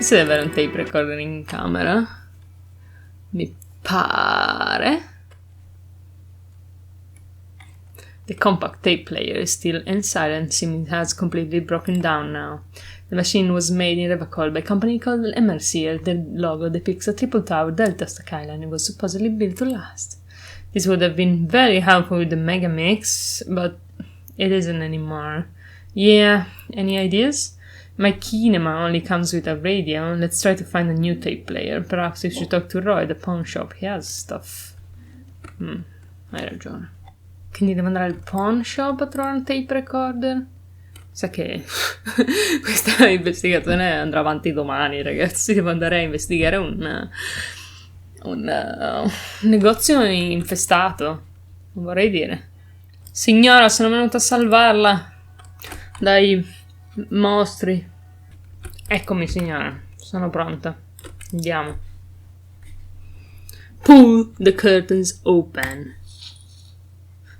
Si deve avere un tape recorder in camera. Mi pare. The compact tape player is still inside and seems it has completely broken down now. The machine was made in Revacol by a company called MRC. The logo depicts a triple tower Delta skyline and was supposedly built to last. This would have been very helpful with the Megamix, but it isn't anymore. Yeah, any ideas? My Kinema only comes with a radio. Let's try to find a new tape player. Perhaps we should talk to Roy at the pawn shop. He has stuff. Hai ragione. Quindi devo andare al pawn shop a trovare un tape recorder? Sa che questa investigazione andrà avanti domani, ragazzi. Devo andare a investigare un negozio infestato. Non vorrei dire. Signora, sono venuta a salvarla dai mostri. Eccomi, signora. Sono pronta. Andiamo. Pull the curtains open.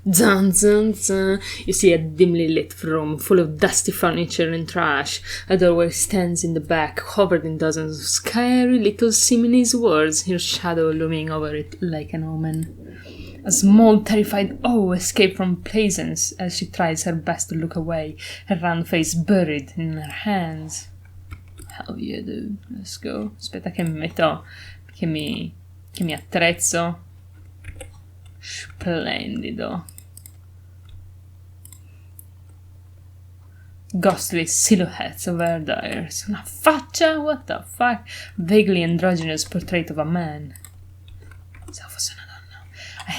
Zun, zun, zun. You see a dimly lit room full of dusty furniture and trash. A doorway stands in the back, covered in dozens of scary little Simonese words, her shadow looming over it like an omen. A small, terrified awe escaped from Plaisance as she tries her best to look away, her round face buried in her hands. Hell yeah, dude. Let's go. Aspetta che mi metto... che mi attrezzo. Splendido. Ghostly silhouettes of hair dyers. Una faccia? What the fuck? Vaguely androgynous portrait of a man. Se fosse una donna. A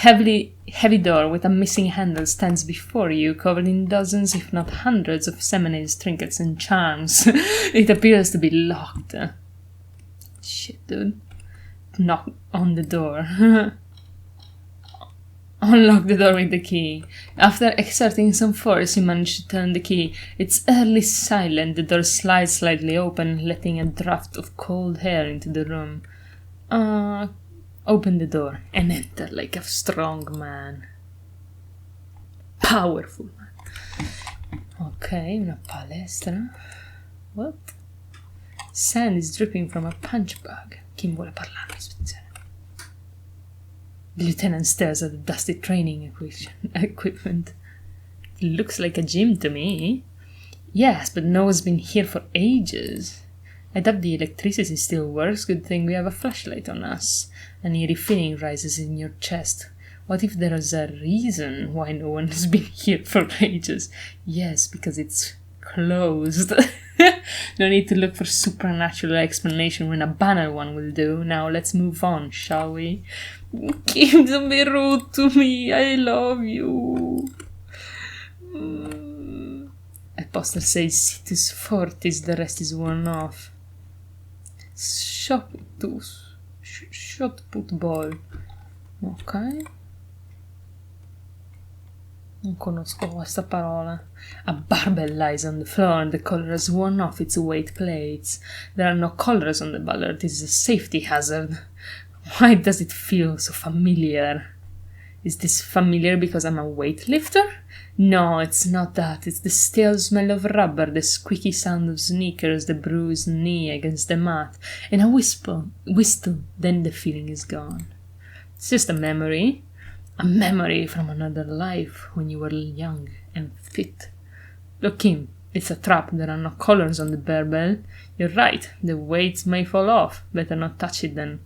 heavy door with a missing handle stands before you, covered in dozens, if not hundreds, of Seminese trinkets and charms. It appears to be locked. Shit, dude. Knock on the door. Unlock the door with the key. After exerting some force, you manage to turn the key. It's eerily silent. The door slides slightly open, letting a draft of cold air into the room. Open the door and enter like a strong man. Powerful man. Ok, una palestra. What? Sand is dripping from a punch bag. Chi vuole parlarmi, spezione? The lieutenant stares at the dusty training equipment. It looks like a gym to me. Yes, but no one's been here for ages. I doubt the electricity still works. Good thing we have a flashlight on us. An eerie feeling rises in your chest. What if there is a reason why no one has been here for ages? Yes, because it's closed. No need to look for supernatural explanation when a banal one will do. Now let's move on, shall we? Kim, don't be rude to me. I love you. A poster says Situs Fortis, the rest is worn off. Shot put ball. Ok. Non conosco questa parola. A barbell lies on the floor and the collar has worn off its weight plates. There are no collars on the ballard. This is a safety hazard. Why does it feel so familiar? Is this familiar because I'm a weightlifter? No, it's not that. It's the stale smell of rubber, the squeaky sound of sneakers, the bruised knee against the mat, and a whistle, then the feeling is gone. It's just a memory from another life when you were young and fit. Look, Kim, it's a trap. There are no collars on the barbell. You're right, the weights may fall off. Better not touch it then.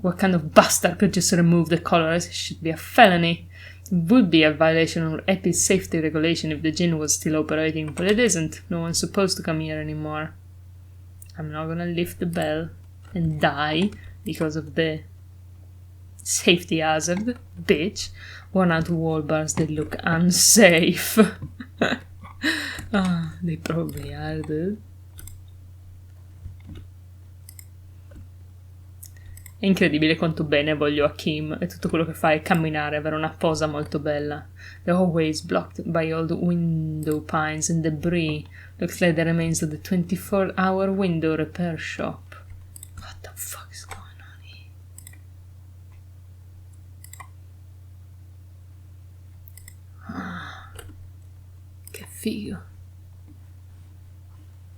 What kind of bastard could just remove the collars? It should be a felony. It would be a violation of EPI's safety regulation if the gym was still operating, but it isn't. No one's supposed to come here anymore. I'm not gonna lift the bell and die because of the safety hazard, bitch. Worn out wall bars, they look unsafe. They probably are, dude. È incredibile quanto bene voglio a Kim e tutto quello che fa è camminare, avere una posa molto bella. The hallway is blocked by old window pines and debris. Looks like the remains of the 24-hour window repair shop. What the fuck is going on here? Che figo.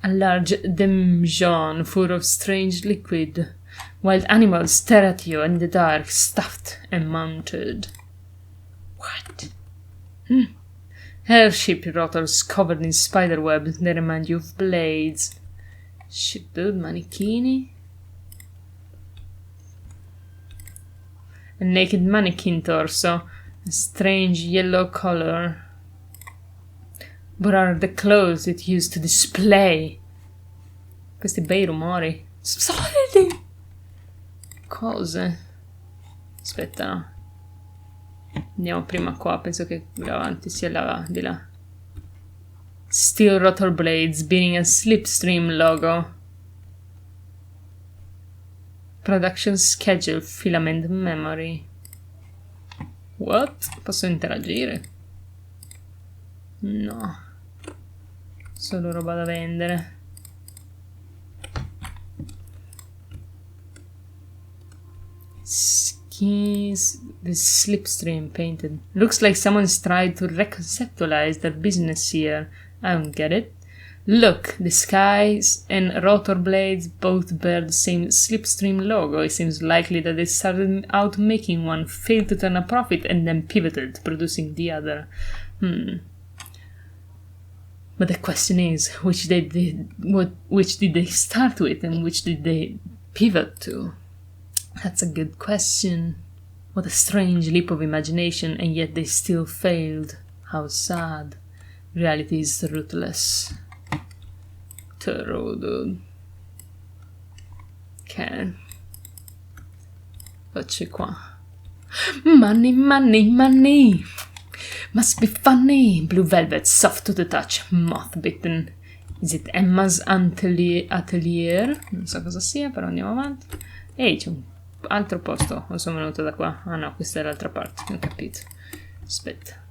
A large demijohn full of strange liquid. Wild animals stare at you in the dark, stuffed and mounted. What? Airship rotors covered in spiderweb. They remind you of blades. Shit, dude, manichini? A naked mannequin torso. A strange yellow color. What are the clothes it used to display? Questi bei rumori. Solidi! Cose. Aspetta, no. Andiamo prima qua, penso che davanti sia là, di là. Steel rotor blades bearing a slipstream logo. Production schedule, filament memory. What? Posso interagire? No. Solo roba da vendere. Skis, the slipstream painted. Looks like someone's tried to reconceptualize their business here. I don't get it. Look, the skies and rotor blades both bear the same slipstream logo. It seems likely that they started out making one, failed to turn a profit, and then pivoted, producing the other. But the question is, which did they start with and which did they pivot to? That's a good question. What a strange leap of imagination, and yet they still failed. How sad. Reality is ruthless. Thorough, dude. Ok. Facci qua. Money, money, money. Must be funny. Blue velvet, soft to the touch, moth-bitten. Is it Emma's atelier? Non so cosa sia, però andiamo avanti. Ehi, c'è un altro posto. O sono venuto da qua? Ah no, questa è l'altra parte. Non ho capito. Aspetta.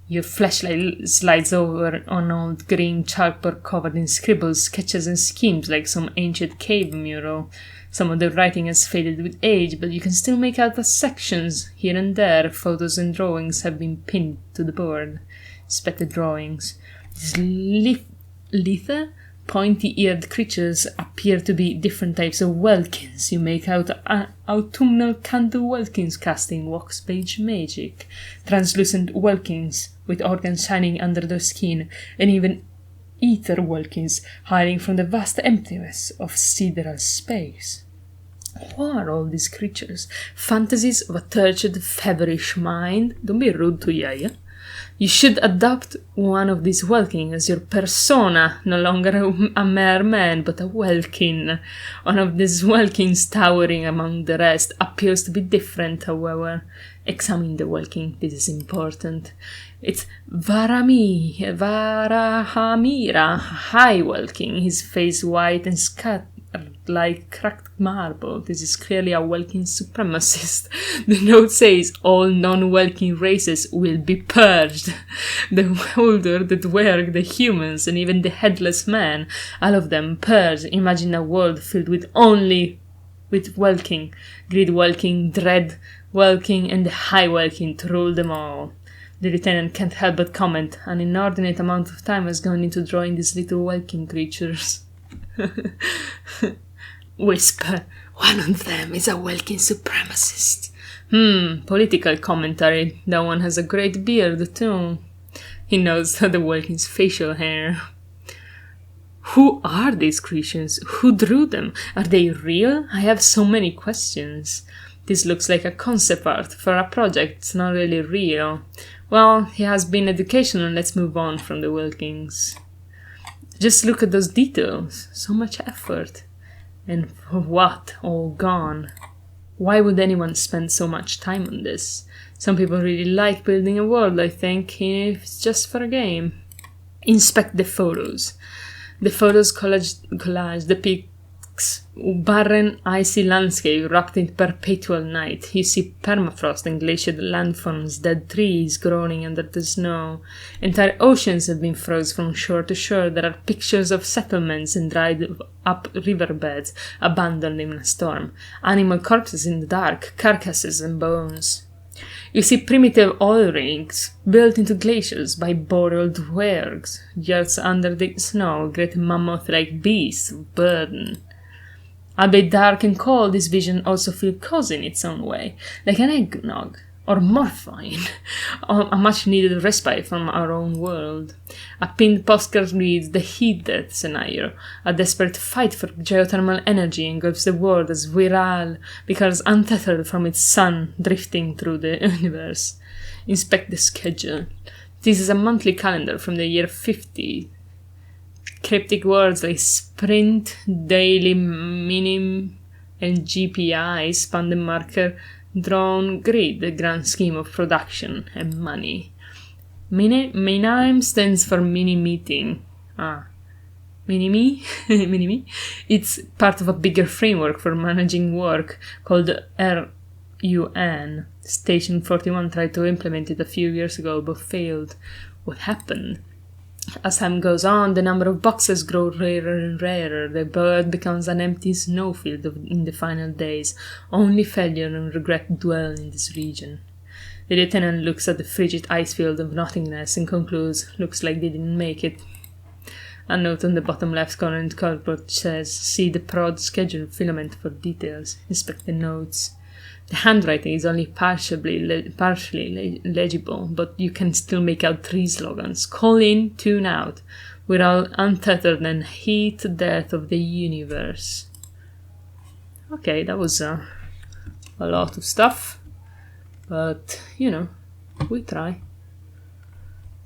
Your flashlight slides over on old green chalkboard covered in scribbles, sketches and schemes like some ancient cave mural. Some of the writing has faded with age, but you can still make out the sections. Here and there, photos and drawings have been pinned to the board. Spectre drawings. These lithe, pointy-eared creatures appear to be different types of welkins. You make out autumnal candle welkins casting wax beige magic, translucent welkins with organs shining under their skin, and even ether welkins hiding from the vast emptiness of sidereal space. Who are all these creatures? Fantasies of a tortured, feverish mind? Don't be rude to Yaya. You should adopt one of these welkin as your persona, no longer a mere man, but a welkin. One of these welkins, towering among the rest, appears to be different, however. Examine the welkin, this is important. It's Varahamira, high welkin, his face white and scattered like cracked marble. This is clearly a Welkin supremacist. The note says all non-Welkin races will be purged. The older, the dwerg, the humans, and even the headless man, all of them purged. Imagine a world filled with Welkin, Greed Welkin, Dread Welkin, and the High Welkin to rule them all. The lieutenant can't help but comment. An inordinate amount of time has gone into drawing these little Welkin creatures. Whisper, one of them is a Welkin supremacist. Political commentary. That one has a great beard too. He knows the Welkin's facial hair. Who are these creatures? Who drew them? Are they real? I have so many questions. This looks like a concept art for a project. It's not really real. Well, he has been educational. Let's move on from the Welkins. Just look at those details. So much effort. And for what? All gone. Why would anyone spend so much time on this? Some people really like building a world, I think, if it's just for a game. Inspect the photos. The photos collage depicts barren, icy landscape wrapped in perpetual night. You see permafrost and glaciated landforms, dead trees growing under the snow. Entire oceans have been frozen from shore to shore. There are pictures of settlements and dried-up riverbeds abandoned in a storm. Animal corpses in the dark, carcasses and bones. You see primitive oil rigs built into glaciers by boreal dwergs, yards under the snow, great mammoth-like beasts of burden. Albeit dark and cold, this vision also feels cozy in its own way, like an eggnog, or morphine, or a much-needed respite from our own world. A pinned postcard reads the heat death scenario. A desperate fight for geothermal energy engulfs the world as Viral becomes untethered from its sun, drifting through the universe. Inspect the schedule. This is a monthly calendar from the year 50. Cryptic words like sprint, daily, minim, and GPI span the marker drawn grid, the grand scheme of production and money. Minim stands for mini meeting. Mini-me? Mini-me? It's part of a bigger framework for managing work called RUN. Station 41 tried to implement it a few years ago but failed. What happened? As time goes on, the number of boxes grow rarer and rarer. The bird becomes an empty snowfield in the final days. Only failure and regret dwell in this region. The lieutenant looks at the frigid ice field of nothingness and concludes, looks like they didn't make it. A note on the bottom left corner in the cardboard says, see the prod schedule filament for details. Inspect the notes. The handwriting is only partially legible, but you can still make out 3 slogans. Call in, tune out. We're all untethered and heat the death of the universe. Okay, that was a lot of stuff. But, we try.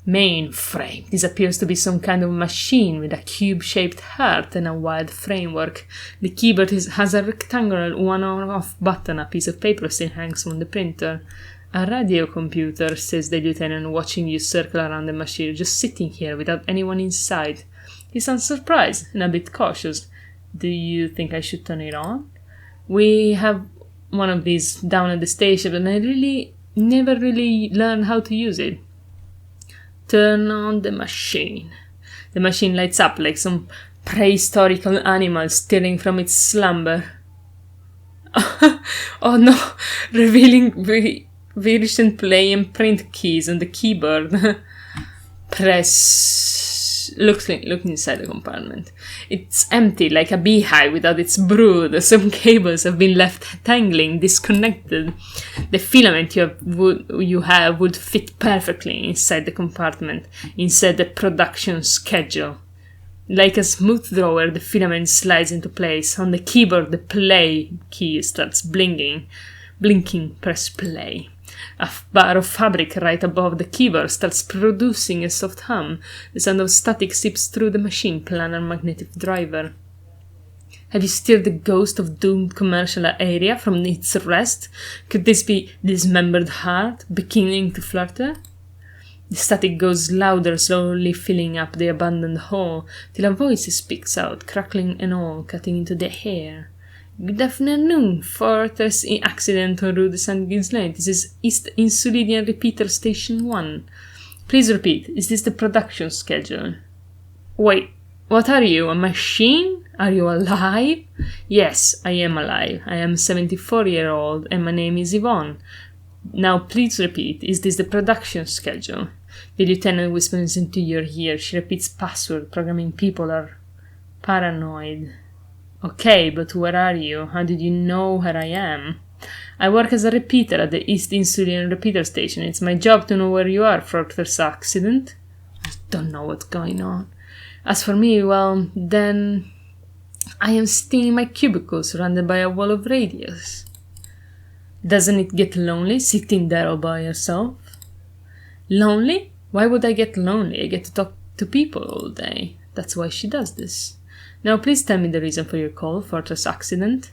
Mainframe. This appears to be some kind of machine with a cube-shaped heart and a wide framework. The keyboard has a rectangular one-on-off button. A piece of paper still hangs from the printer. A radio computer, says the lieutenant, watching you circle around the machine, just sitting here without anyone inside. He sounds surprised and a bit cautious. Do you think I should turn it on? We have one of these down at the station, and I never really learned how to use it. Turn on the machine. The machine lights up like some prehistorical animal stirring from its slumber. Oh no! Revealing recent play and print keys on the keyboard. Press. Look inside the compartment. It's empty, like a beehive without its brood. Some cables have been left tangling, disconnected. The filament you have would fit perfectly inside the compartment, inside the production schedule. Like a smooth drawer, the filament slides into place. On the keyboard, the play key starts blinking. Press play. A bar of fabric right above the keyboard starts producing a soft hum. The sound of static seeps through the machine planar magnetic driver. Have you steered the ghost of doomed commercial area from its rest? Could this be dismembered heart beginning to flutter? The static goes louder, slowly filling up the abandoned hall, till a voice speaks out, crackling and all, cutting into the air. Good afternoon, Fortress Accident on Rue de Saint-Gilles Lane. This is East Insulidian Repeater Station 1. Please repeat, is this the production schedule? Wait, what are you, a machine? Are you alive? Yes, I am alive. I am 74-year-old and my name is Yvonne. Now please repeat, is this the production schedule? The lieutenant whispers into your ear. She repeats password. Programming people are paranoid. Okay, but where are you? How did you know where I am? I work as a repeater at the East Insulian Repeater Station. It's my job to know where you are, Fortress Accident. I don't know what's going on. As for me, well, then I am sitting in my cubicle surrounded by a wall of radios. Doesn't it get lonely sitting there all by yourself? Lonely? Why would I get lonely? I get to talk to people all day. That's why she does this. Now please tell me the reason for your call, Fortress Accident.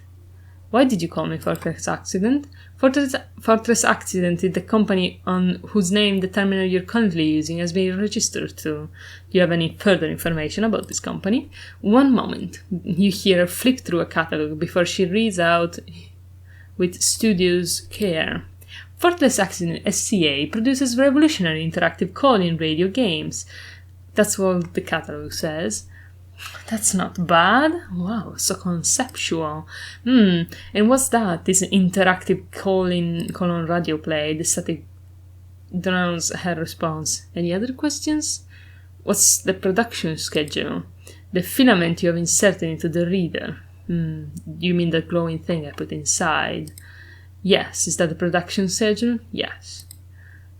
Why did you call me Fortress Accident? Fortress Accident is the company on whose name the terminal you're currently using has been registered to. Do you have any further information about this company? One moment. You hear her flip through a catalog before she reads out with studious care. Fortress Accident SCA produces revolutionary interactive call-in radio games. That's what the catalog says. That's not bad. Wow, so conceptual. And what's that? This interactive colon radio play. The static drowns her response. Any other questions? What's the production schedule? The filament you have inserted into the reader. You mean that glowing thing I put inside? Yes. Is that the production schedule? Yes.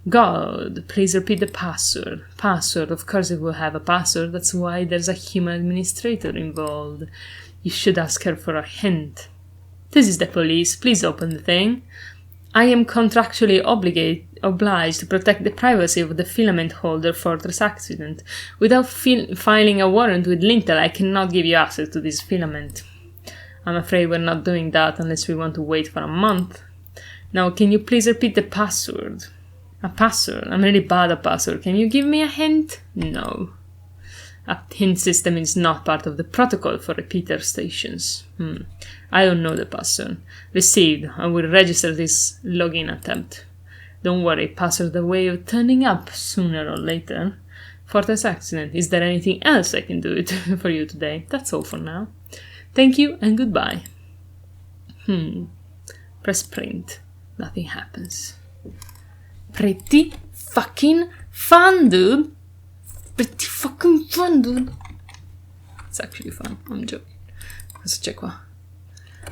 God, please repeat the password. Password, of course it will have a password. That's why there's a human administrator involved. You should ask her for a hint. This is the police. Please open the thing. I am contractually obliged to protect the privacy of the filament holder for this accident. Without filing a warrant with Lintel, I cannot give you access to this filament. I'm afraid we're not doing that unless we want to wait for a month. Now, can you please repeat the password? A password? I'm really bad at password. Can you give me a hint? No. A hint system is not part of the protocol for repeater stations. I don't know the password. Received. I will register this login attempt. Don't worry, password a way of turning up sooner or later. For this accident, is there anything else I can do for you today? That's all for now. Thank you and goodbye. Press print. Nothing happens. Pretty fucking fun, dude. Pretty fucking fun, dude. It's actually fun. I'm joking. Cosa c'è qua?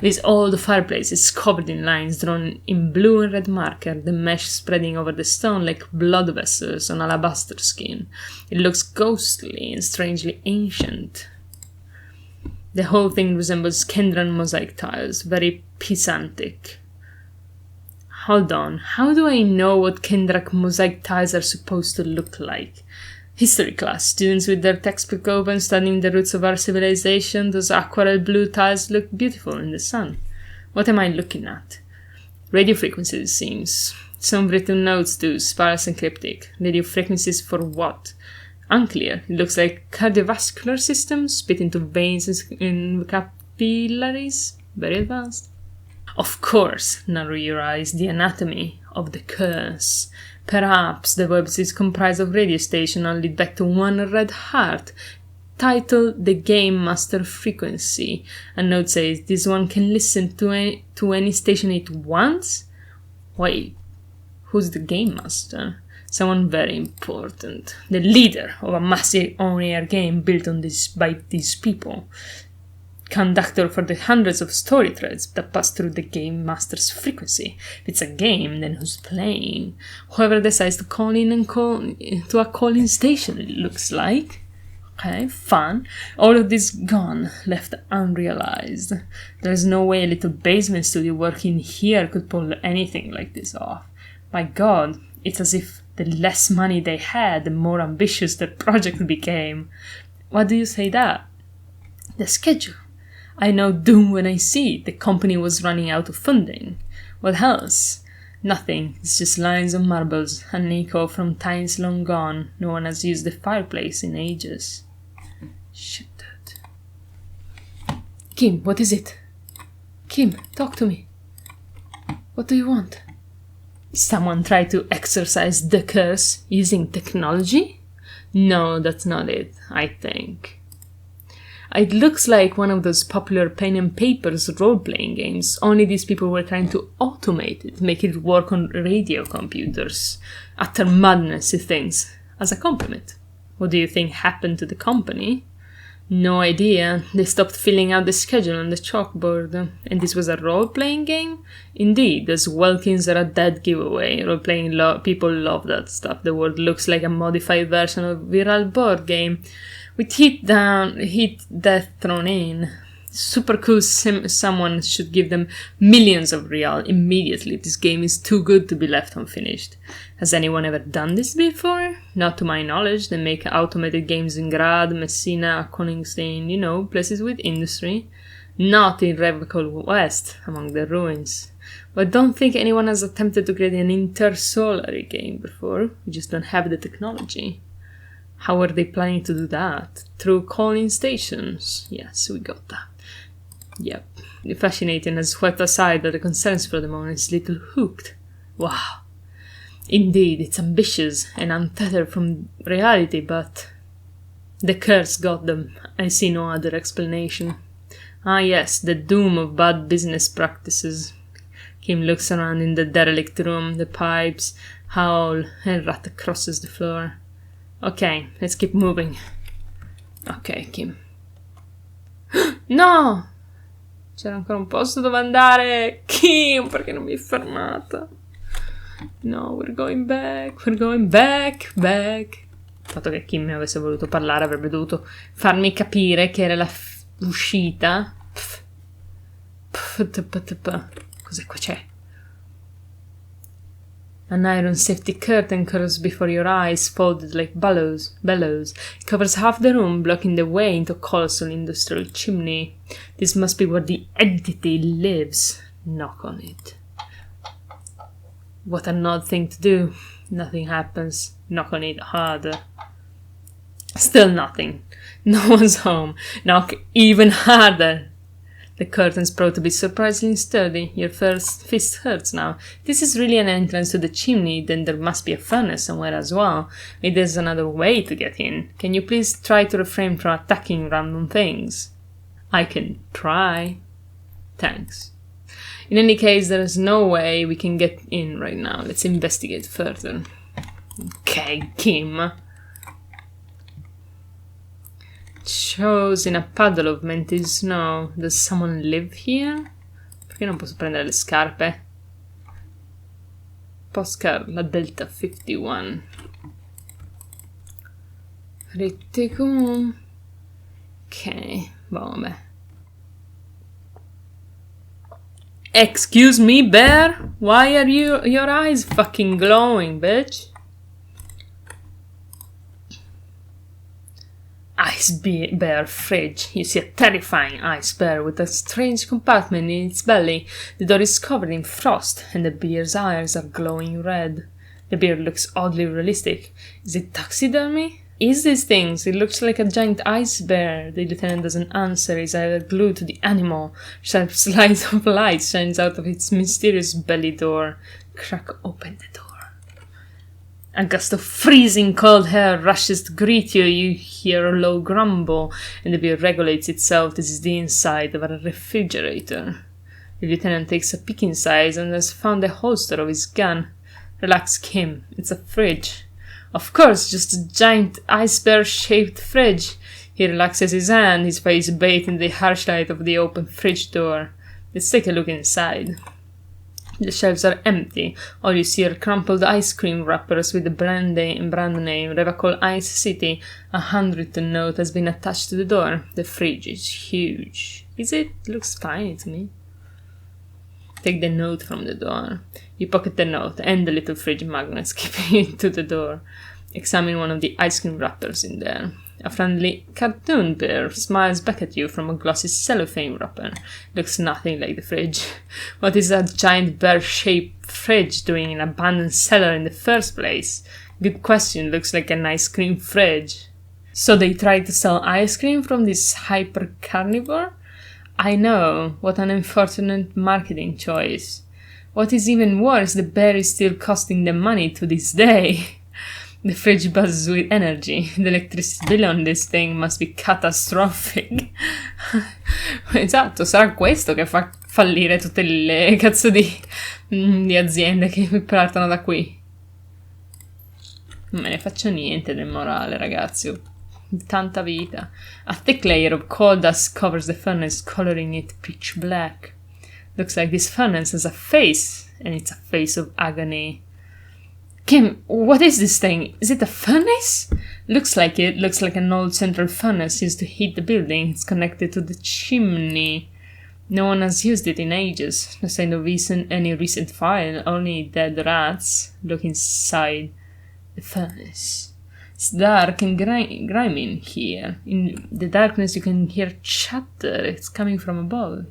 This old fireplace is covered in lines drawn in blue and red marker, the mesh spreading over the stone like blood vessels on alabaster skin. It looks ghostly and strangely ancient. The whole thing resembles Kendran mosaic tiles, very pedantic. Hold on, how do I know what Kendrak mosaic tiles are supposed to look like? History class, students with their textbook open studying the roots of our civilization, those aquarelle blue tiles look beautiful in the sun. What am I looking at? Radio frequencies, it seems. Some written notes too, sparse and cryptic. Radio frequencies for what? Unclear. It looks like cardiovascular systems split into veins and capillaries. Very advanced. Of course, narrow your eyes, the anatomy of the curse. Perhaps the webs is comprised of radio station and lead back to one red heart, titled The Game Master Frequency. A note says this one can listen to any station it wants? Wait, who's the Game Master? Someone very important. The leader of a massive on-air game built on by these people. Conductor for the hundreds of story threads that pass through the Game Master's frequency. If it's a game, then who's playing? Whoever decides to call in and call to a calling station, it looks like. Okay, fun. All of this gone, left unrealized. There's no way a little basement studio working here could pull anything like this off. My god, it's as if the less money they had, the more ambitious their project became. What do you say that? The schedule. I know doom when I see it. The company was running out of funding. What else? Nothing. It's just lines and marbles. An echo from times long gone. No one has used the fireplace in ages. Shit, dude. Kim, what is it? Kim, talk to me. What do you want? Someone tried to exorcise the curse using technology? No, that's not it, I think. It looks like one of those popular pen and papers role-playing games, only these people were trying to automate it, make it work on radio computers. Utter madness, he thinks, as a compliment. What do you think happened to the company? No idea. They stopped filling out the schedule on the chalkboard. And this was a role-playing game? Indeed, those Welkins are a dead giveaway. Role-playing people love that stuff. The world looks like a modified version of viral board game. With hit death thrown in. Super cool, someone should give them millions of real immediately. This game is too good to be left unfinished. Has anyone ever done this before? Not to my knowledge. They make automated games in Grad, Messina, Koningstein, places with industry. Not in Revical West, among the ruins. But I don't think anyone has attempted to create an intersolary game before. We just don't have the technology. How are they planning to do that? Through calling stations? Yes, we got that. Yep. Fascinating has swept aside the concerns for the moment. It's little hooked. Wow. Indeed, it's ambitious and untethered from reality, but The curse got them. I see no other explanation. Ah yes, the doom of bad business practices. Kim looks around in the derelict room, the pipes, howl, and rat crosses the floor. Ok, let's keep moving. Ok, Kim. No! C'era ancora un posto dove andare. Kim, perché non mi hai fermata? No, we're going back. Il fatto che Kim mi avesse voluto parlare avrebbe dovuto farmi capire che era l'uscita. Cos'è qua c'è? An iron safety curtain curls before your eyes, folded like bellows. It covers half the room, blocking the way into a colossal industrial chimney. This must be where the entity lives. Knock on it. What an odd thing to do. Nothing happens. Knock on it harder. Still nothing. No one's home. Knock even harder. The curtains prove to be surprisingly sturdy. Your first fist hurts now. This is really an entrance to the chimney, then there must be a furnace somewhere as well. Maybe there's another way to get in. Can you please try to refrain from attacking random things? I can try. Thanks. In any case, there is no way we can get in right now. Let's investigate further. Okay, Kim. Shows in a puddle of melted snow. Does someone live here? Perché non posso prendere le scarpe? Postcard, la Delta 51. Retticum. Ok, vabbè. Excuse me, bear? Why are your eyes fucking glowing, bitch? Ice bear fridge. You see a terrifying ice bear with a strange compartment in its belly. The door is covered in frost, and the bear's eyes are glowing red. The bear looks oddly realistic. Is it taxidermy? Is these things? It looks like a giant ice bear. The lieutenant doesn't answer. He's either glued to the animal. Sharp slice of light shines out of its mysterious belly door. Crack open the door. A gust of freezing cold air rushes to greet you. You hear a low grumble, and the beer regulates itself. This is the inside of a refrigerator. The lieutenant takes a peek inside and has found the holster of his gun. Relax, Kim. It's a fridge. Of course, just a giant ice bear-shaped fridge. He relaxes his hand, his face bathed in the harsh light of the open fridge door. Let's take a look inside. The shelves are empty. All you see are crumpled ice cream wrappers with the brand name Revacol Ice City. A handwritten note has been attached to the door. The fridge is huge. Is it? Looks tiny to me. Take the note from the door. You pocket the note and the little fridge magnet, skipping it to the door. Examine one of the ice cream wrappers in there. A friendly cartoon bear smiles back at you from a glossy cellophane wrapper. Looks nothing like the fridge. What is a giant bear-shaped fridge doing in an abandoned cellar in the first place? Good question. Looks like an ice cream fridge. So they tried to sell ice cream from this hyper-carnivore? I know. What an unfortunate marketing choice. What is even worse, the bear is still costing them money to this day. The fridge buzzes with energy. The electricity bill on this thing must be catastrophic. Esatto, sarà questo che fa fallire tutte le cazzo di aziende che partono da qui. Non me ne faccio niente del morale, ragazzi. Ho tanta vita. A thick layer of coal dust covers the furnace, coloring it pitch black. Looks like this furnace has a face, and it's a face of agony. Kim, what is this thing? Is it a furnace? Looks like it. Looks like an old central furnace used to heat the building. It's connected to the chimney. No one has used it in ages. No sign of any recent fire, only dead rats. Look inside the furnace. It's dark and grimy in here. In the darkness you can hear chatter. It's coming from above.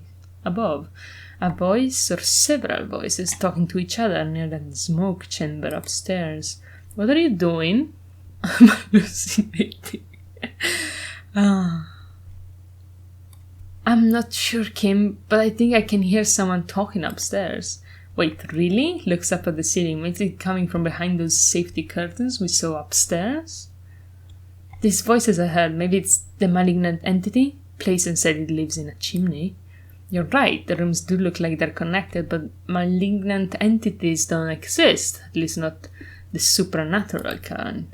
A voice or several voices talking to each other near that smoke chamber upstairs. What are you doing? I'm hallucinating. I'm not sure, Kim, but I think I can hear someone talking upstairs. Wait, really? Looks up at the ceiling. Is it coming from behind those safety curtains we saw upstairs? These voices I heard, maybe it's the malignant entity? Playson said it lives in a chimney. You're right, the rooms do look like they're connected, but malignant entities don't exist, at least not the supernatural kind.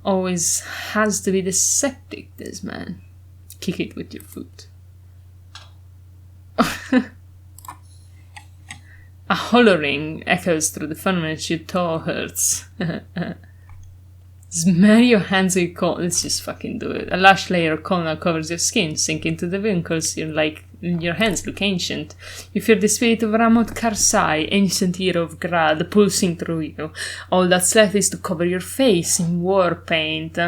Always has to be the septic, this man. Kick it with your foot. A hollering echoes through the furnace, your toe hurts. Smear your hands with cold. Let's just fucking do it. A lush layer of cold covers your skin, sink into the wrinkles. Your hands look ancient. You feel the spirit of Ramot Karsai, ancient hero of Grad, pulsing through you. All that's left is to cover your face in war paint.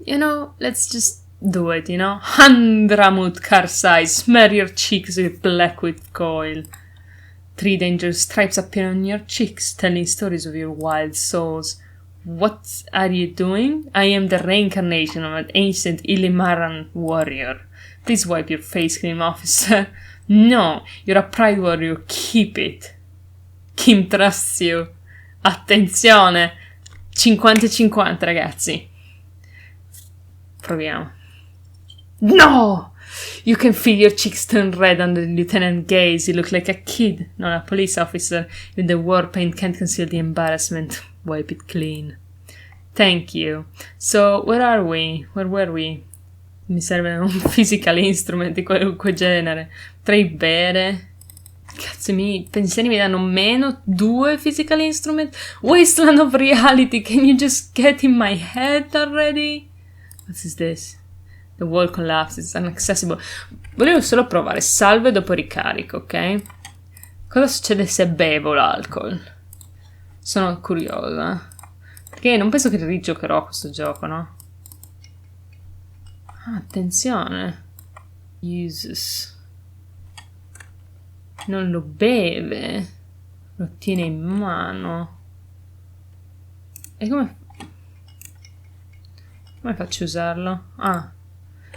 Let's just do it, Hand Ramot Karsai, smear your cheeks with black with coil. 3 dangerous stripes appear on your cheeks, telling stories of your wild souls. What are you doing? I am the reincarnation of an ancient Illimaran warrior. Please wipe your face cream, officer. No, you're a pride warrior, keep it. Kim trusts you. Attenzione! 50-50, ragazzi. Proviamo. No! You can feel your cheeks turn red under the lieutenant's gaze. You look like a kid, not a police officer. Even the war paint can't conceal the embarrassment. Wipe it clean. Thank you. So, where are we? Where were we? Mi serve un physical instrument di qualunque genere. Potrei bere. Cazzo, i miei pensieri mi danno -2 physical instrument. Wasteland of reality. Can you just get in my head already? What is this? The wall collapses, it's inaccessible. Volevo solo provare salve dopo ricarico, ok? Cosa succede se bevo l'alcol? Sono curiosa. Perché non penso che rigiocherò questo gioco, no? Ah, attenzione. Jesus. Non lo beve. Lo tiene in mano. E come faccio a usarlo? Ah.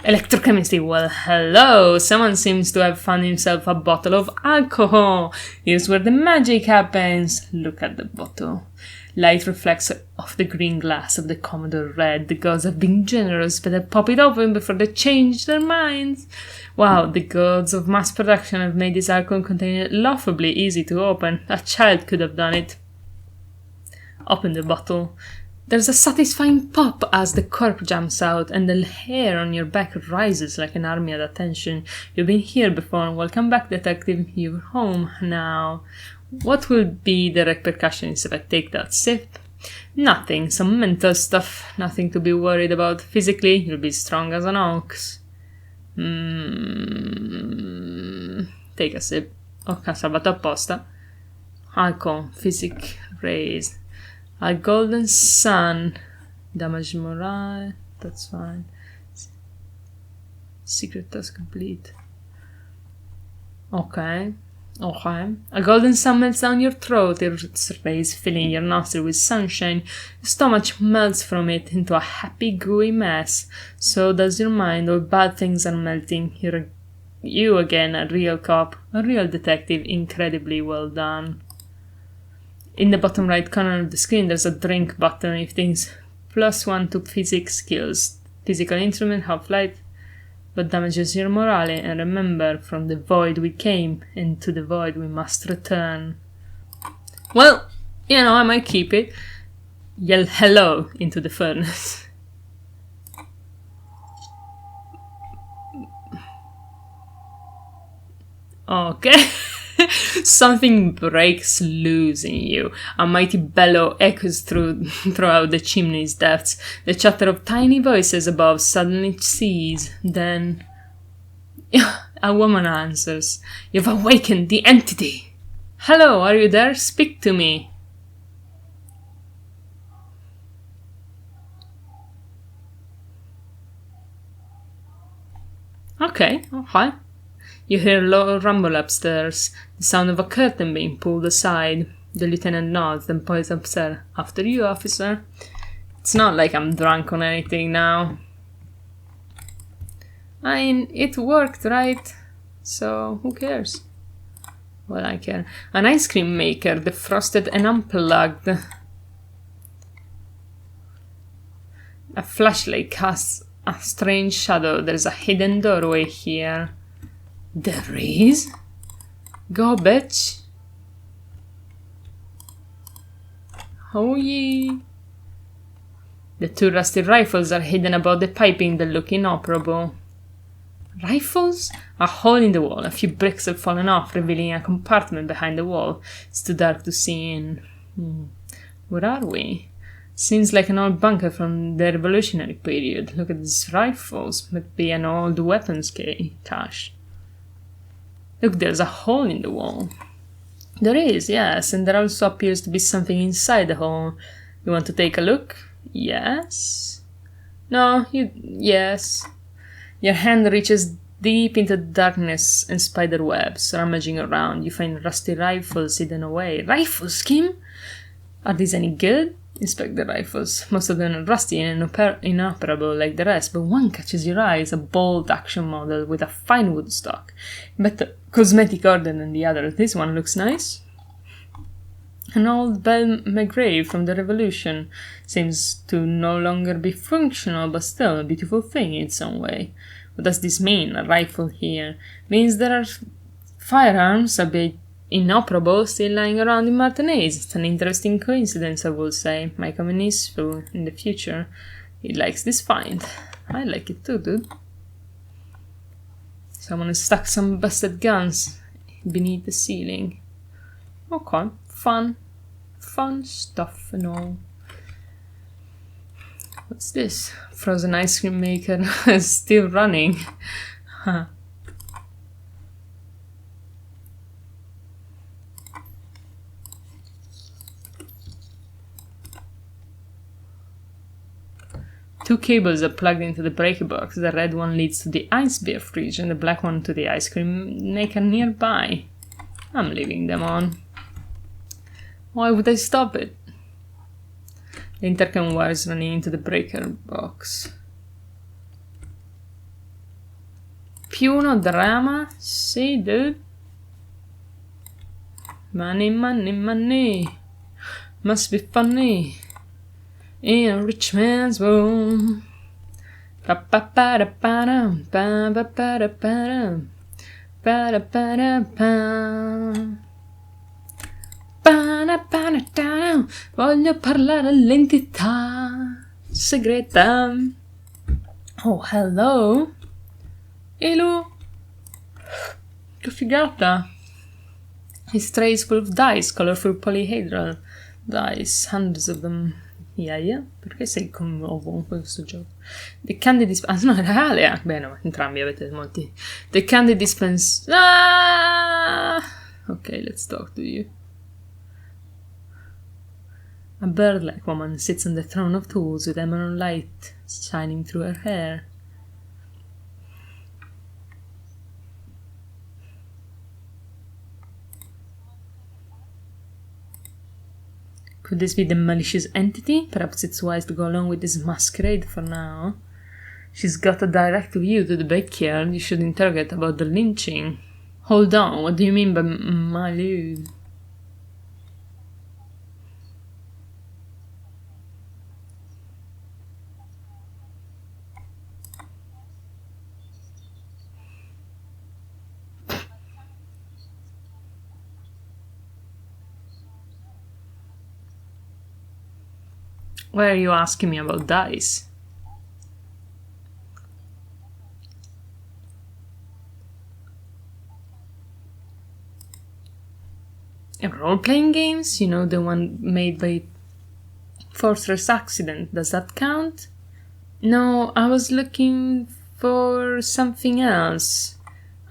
Electrochemistry. Well, hello! Someone seems to have found himself a bottle of alcohol. Here's where the magic happens. Look at the bottle. Light reflects off the green glass of the Commodore Red. The gods have been generous, but they pop it open before they change their minds. Wow, the gods of mass production have made this alcohol container laughably easy to open. A child could have done it. Open the bottle. There's a satisfying pop as the cork jumps out and the hair on your back rises like an army at attention. You've been here before. Welcome back, detective. You're home now. What will be the repercussions if I take that sip? Nothing. Some mental stuff. Nothing to be worried about. Physically, you'll be strong as an ox. Take a sip. Ok, salvato apposta. Alcohol. Physic raised. A golden sun. Damage morale. That's fine. Secret task complete. Okay. A golden sun melts down your throat. Its rays filling your nostril with sunshine. Your stomach melts from it into a happy, gooey mess. So does your mind. All bad things are melting. You again, a real cop. A real detective. Incredibly well done. In the bottom right corner of the screen, there's a drink button. If things +1 to physics skills. Physical instrument, half-light, but damages your morale. And remember, from the void we came, and to the void we must return. Well, I might keep it. Yell hello into the furnace. Okay. Something breaks loose in you. A mighty bellow echoes throughout the chimney's depths. The chatter of tiny voices above suddenly ceases. Then a woman answers. You've awakened the entity. Hello, are you there? Speak to me. Okay, hi. You hear a low rumble upstairs, the sound of a curtain being pulled aside. The lieutenant nods, then points upstairs. After you, officer. It's not like I'm drunk on anything now. I mean, it worked, right? So, who cares? Well, I care. An ice cream maker, defrosted and unplugged. A flashlight casts a strange shadow. There's a hidden doorway here. There is? Go, bitch! Oh yeah! The 2 rusty rifles are hidden above the piping that look inoperable. Rifles? A hole in the wall. A few bricks have fallen off, revealing a compartment behind the wall. It's too dark to see in. Where are we? Seems like an old bunker from the Revolutionary period. Look at these rifles. Might be an old weapons cache. Look, there's a hole in the wall. There is, yes, and there also appears to be something inside the hole. You want to take a look? Yes? No, yes. Your hand reaches deep into the darkness and spider webs. Rummaging around, you find rusty rifles hidden away. Rifles, Kim? Are these any good? Inspect the rifles. Most of them are rusty and inoperable like the rest, but one catches your eye. It's a bold action model with a fine wood stock. Better cosmetic order than the other. This one looks nice. An old bell McGrave from the Revolution. Seems to no longer be functional, but still a beautiful thing in some way. What does this mean? A rifle here. Means there are firearms, a bit inoperable, still lying around in Martinez. It's an interesting coincidence, I will say. My coming useful in the future. He likes this find. I like it too, dude. Someone has stuck some busted guns beneath the ceiling. Okay, fun stuff and all. What's this? Frozen ice cream maker is still running. Huh. Two cables are plugged into the breaker box. The red one leads to the ice beer fridge and the black one to the ice cream maker nearby. I'm leaving them on. Why would I stop it? The intercom wire is running into the breaker box. Più drama? See, dude? Money, money, money. Must be funny. In a rich man's room. Pa pa pa da pa da pa pa pa da pa da pa pa. Voglio parlare all'entità segreta. Oh, hello. Hello. Che figata. His tray is full of dice, colorful polyhedral dice, hundreds of them. Yeah. Perché sei ovunque questo gioco? The candy dispenser. Ah, no, è reale. Beh, no, entrambi avete molti. The candy dispenser. Ah! Okay, let's talk to you. A bird-like woman sits on the throne of tools with emerald light shining through her hair. Could this be the malicious entity? Perhaps it's wise to go along with this masquerade for now. She's got a direct view to the backyard. You should interrogate about the lynching. Hold on, what do you mean by malou? Why are you asking me about dice? Role-playing games? You know, the one made by Fortress Accident. Does that count? No, I was looking for something else.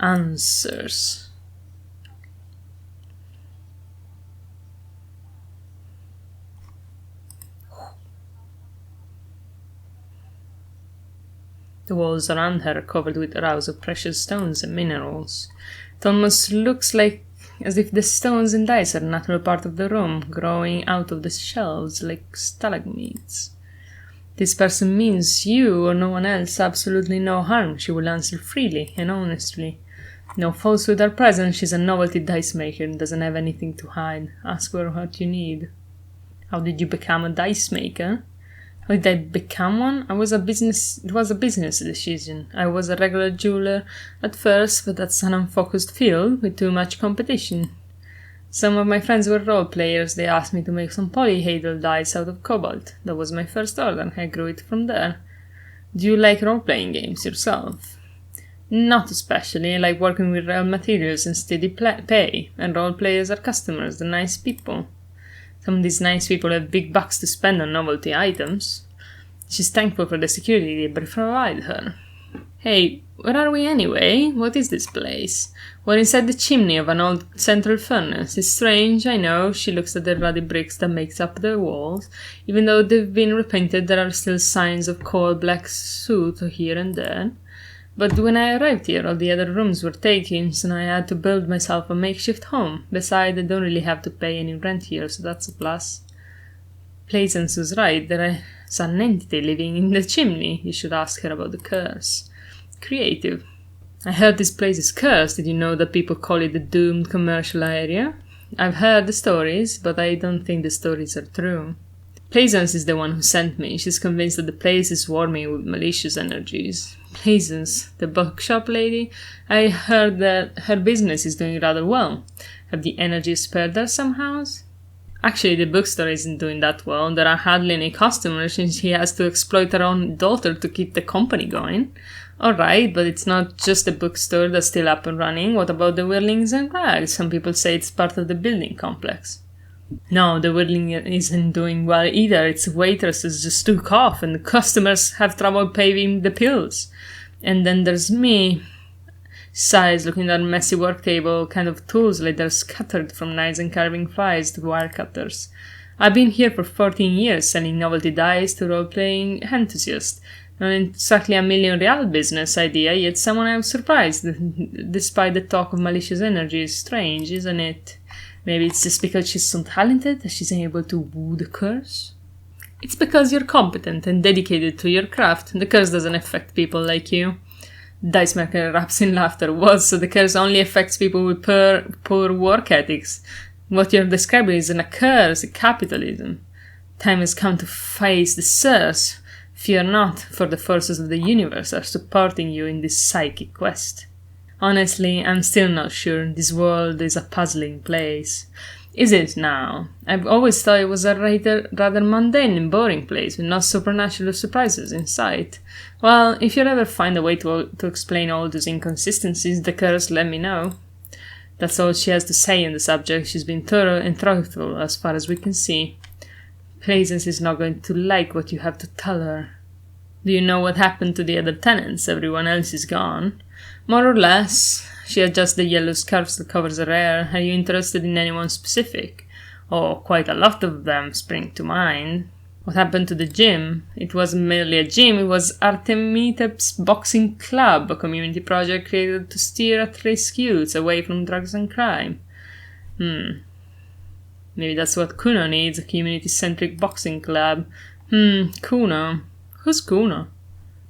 Answers. The walls around her are covered with rows of precious stones and minerals. It almost looks like as if the stones and dice are a natural part of the room, growing out of the shelves like stalagmites. This person means you or no one else absolutely no harm. She will answer freely and honestly. No falsehood are present. She's a novelty dice maker and doesn't have anything to hide. Ask her what you need. How did you become a dice maker? How did I become one? It was a business decision. I was a regular jeweler at first, but that's an unfocused field with too much competition. Some of my friends were role players. They asked me to make some polyhedral dice out of cobalt. That was my first order. I grew it from there. Do you like role-playing games yourself? Not especially. I like working with real materials and steady pay, and role players are customers, they're nice people. Some of these nice people have big bucks to spend on novelty items. She's thankful for the security they provide her. Hey, where are we anyway? What is this place? We're inside the chimney of an old central furnace. It's strange, I know. She looks at the ruddy bricks that makes up the walls. Even though they've been repainted, there are still signs of coal-black soot here and there. But when I arrived here, all the other rooms were taken, so I had to build myself a makeshift home. Besides, I don't really have to pay any rent here, so that's a plus. Plaisance was right, there is an entity living in the chimney. You should ask her about the curse. Creative. I heard this place is cursed. Did you know that people call it the doomed commercial area? I've heard the stories, but I don't think the stories are true. Plaisance is the one who sent me. She's convinced that the place is swarming with malicious energies. Plaisance, the bookshop lady? I heard that her business is doing rather well. Have the energies spared her somehow? Actually, the bookstore isn't doing that well. There are hardly any customers, and she has to exploit her own daughter to keep the company going. Alright, but it's not just the bookstore that's still up and running. What about the whirlings and rags? Some people say it's part of the building complex. No, the whirling isn't doing well either. Its waitresses just took off, and the customers have trouble paying the bills. And then there's me. Sighs, looking at a messy work table, kind of tools like they're scattered from knives and carving files to wire cutters. I've been here for 14 years, selling novelty dice to role-playing enthusiasts. Not exactly a million real business idea, yet somehow I'm surprised. Despite the talk of malicious energy, is strange, isn't it? Maybe it's just because she's so talented that she's able to woo the curse? It's because you're competent and dedicated to your craft. The curse doesn't affect people like you. Dice Maker erupts in laughter. What? So the curse only affects people with poor work ethics. What you're describing isn't a curse, it's capitalism. Time has come to face the source. Fear not, for the forces of the universe are supporting you in this psychic quest. Honestly, I'm still not sure. This world is a puzzling place. Is it now? I've always thought it was a rather mundane and boring place with no supernatural surprises in sight. Well, if you ever find a way to explain all those inconsistencies, the curse, let me know. That's all she has to say on the subject. She's been thorough and truthful as far as we can see. Plaisance is not going to like what you have to tell her. Do you know what happened to the other tenants? Everyone else is gone. More or less. She adjusts the yellow scarf that covers her hair. Are you interested in anyone specific? Oh, quite a lot of them spring to mind. What happened to the gym? It wasn't merely a gym, it was Artemitep's Boxing Club, a community project created to steer at-risk youths away from drugs and crime. Maybe that's what Kuno needs, a community-centric boxing club. Kuno. Who's Kuno?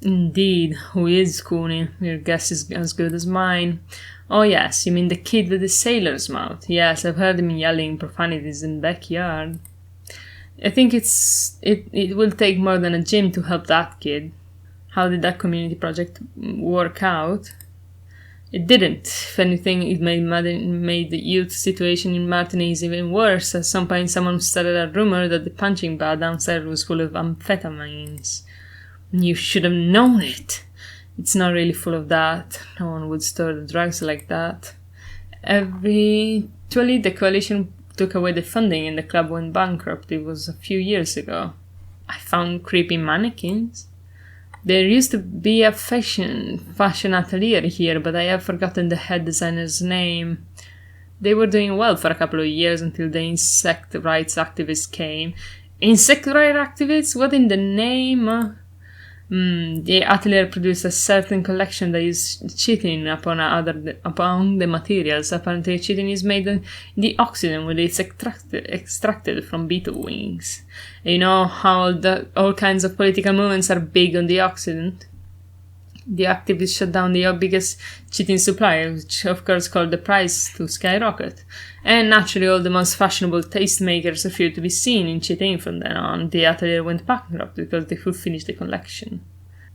Indeed, who is Cooney? Your guess is as good as mine. Oh yes, you mean the kid with the sailor's mouth. Yes, I've heard him yelling profanities in the backyard. I think it will take more than a gym to help that kid. How did that community project work out? It didn't. If anything, it made the youth situation in Martinique even worse. At some point, someone started a rumor that the punching bag downstairs was full of amphetamines. You should have known it. It's not really full of that. No one would store the drugs like that. Eventually, the coalition took away the funding and the club went bankrupt. It was a few years ago. I found creepy mannequins. There used to be a fashion atelier here, but I have forgotten the head designer's name. They were doing well for a couple of years until the insect rights activists came. Insect rights activists? What in the name? The atelier produced a certain collection that is chitin upon the materials. Apparently, chitin is made in the Occident, where it's extracted from beetle wings. You know how all kinds of political movements are big on the Occident? The activists shut down the biggest cheating supplier, which of course caused the price to skyrocket. And naturally all the most fashionable tastemakers appeared to be seen in cheating from then on. The atelier went bankrupt because they could finish the collection.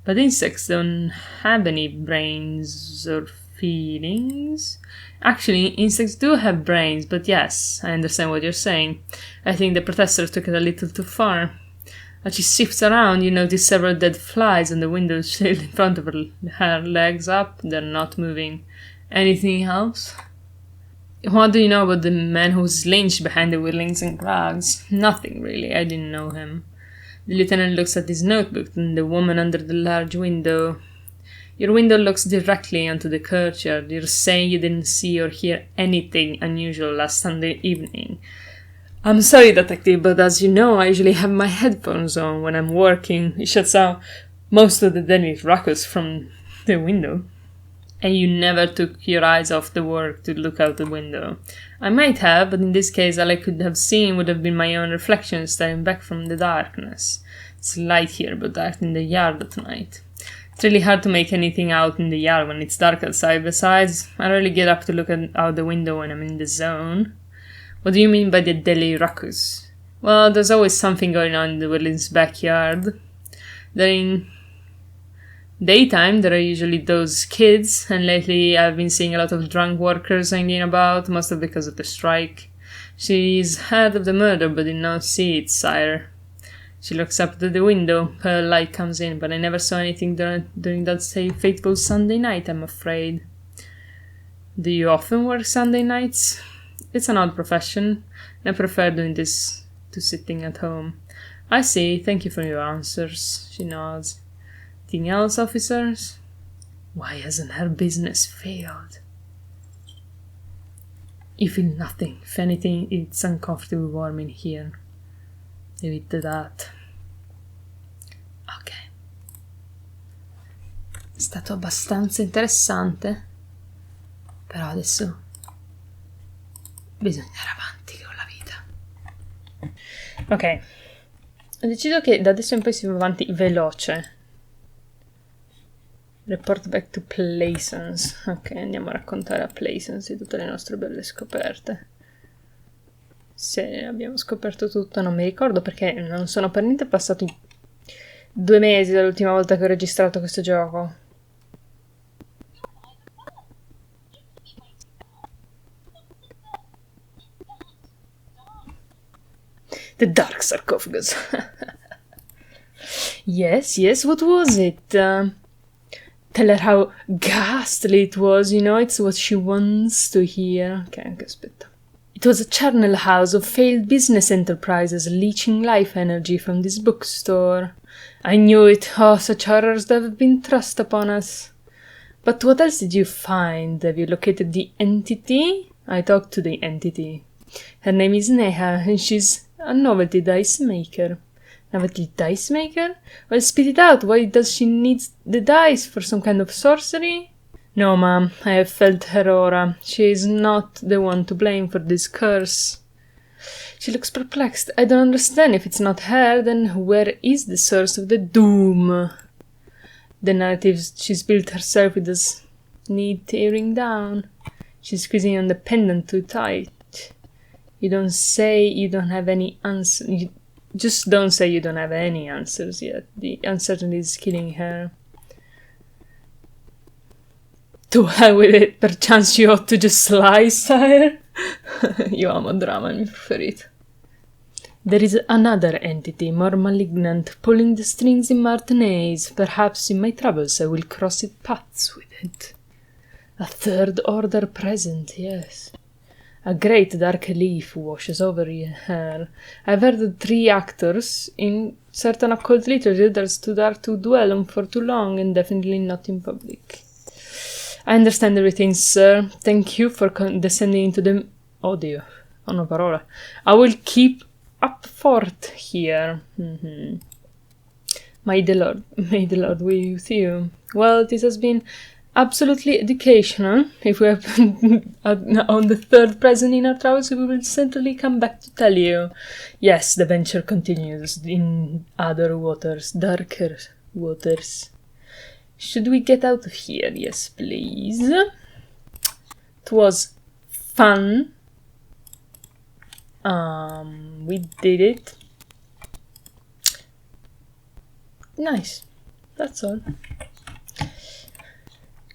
But insects don't have any brains or feelings. Actually, insects do have brains, but yes, I understand what you're saying. I think the protester took it a little too far. As she shifts around, you notice several dead flies on the window sill in front of her. Her legs up, they're not moving. Anything else? What do you know about the man who was lynched behind the Whirlings and Crags? Nothing, really. I didn't know him. The lieutenant looks at his notebook and the woman under the large window. Your window looks directly onto the courtyard. You're saying you didn't see or hear anything unusual last Sunday evening. I'm sorry, detective, but as you know, I usually have my headphones on when I'm working. It shuts out most of the deadly ruckus from the window. And you never took your eyes off the work to look out the window. I might have, but in this case all I could have seen would have been my own reflection staring back from the darkness. It's light here, but dark in the yard at night. It's really hard to make anything out in the yard when it's dark outside. Besides, I rarely get up to look out the window when I'm in the zone. What do you mean by the daily ruckus? Well, there's always something going on in the Whirling's backyard. During daytime, there are usually those kids, and lately I've been seeing a lot of drunk workers hanging about, mostly because of the strike. She's heard of the murder, but did not see it, sire. She looks up to the window. Her light comes in, but I never saw anything during that fateful Sunday night, I'm afraid. Do you often work Sunday nights? It's an odd profession, and I prefer doing this to sitting at home. I see. Thank you for your answers. She nods. Anything else, officers? Why hasn't her business failed? You feel nothing. If anything, it's uncomfortably warm in here. Leave it to that. Ok. È stato abbastanza interessante. Però adesso bisogna andare avanti con la vita. Ok. Ho deciso che da adesso in poi si va avanti veloce. Report back to Plaisance. Ok, andiamo a raccontare a Plaisance di tutte le nostre belle scoperte. Se abbiamo scoperto tutto, non mi ricordo perché non sono per niente passati 2 mesi dall'ultima volta che ho registrato questo gioco. The Dark Sarcophagus. Yes, what was it? Tell her how ghastly it was, you know, it's what she wants to hear. Ok, anche aspetta. It was a charnel house of failed business enterprises leeching life energy from this bookstore. I knew it. Oh, such horrors that have been thrust upon us. But what else did you find? Have you located the entity? I talked to the entity. Her name is Neha, and she's a novelty dice maker. Novelty dice maker? Well, spit it out. Why does she need the dice? For some kind of sorcery? No, ma'am. I have felt her aura. She is not the one to blame for this curse. She looks perplexed. I don't understand. If it's not her, then where is the source of the doom? The narrative she's built herself with does need tearing down. She's squeezing on the pendant too tight. You don't say you don't have any answers. Just don't say you don't have any answers yet. The uncertainty is killing her. To hell with it. Perchance you ought to just lie, sire. Io amo drama, è il mio preferito. There is another entity, more malignant, pulling the strings in Martinez. Perhaps in my travels I will cross its paths with it. A third order present, yes. A great dark leaf washes over her. I've heard that 3 actors in certain occult literature that are too dark to dwell on for too long, and definitely not in public. I understand everything, sir. Thank you for descending into the... Oh dear. Oh no, parola. I will keep up fort here. May the Lord be with you. Well, this has been absolutely educational. If we have on the 3rd present in our travels, we will certainly come back to tell you. Yes, the venture continues in other waters, darker waters. Should we get out of here? Yes, please. It was fun. We did it. Nice. That's all.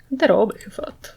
Quante robe che ho fatto.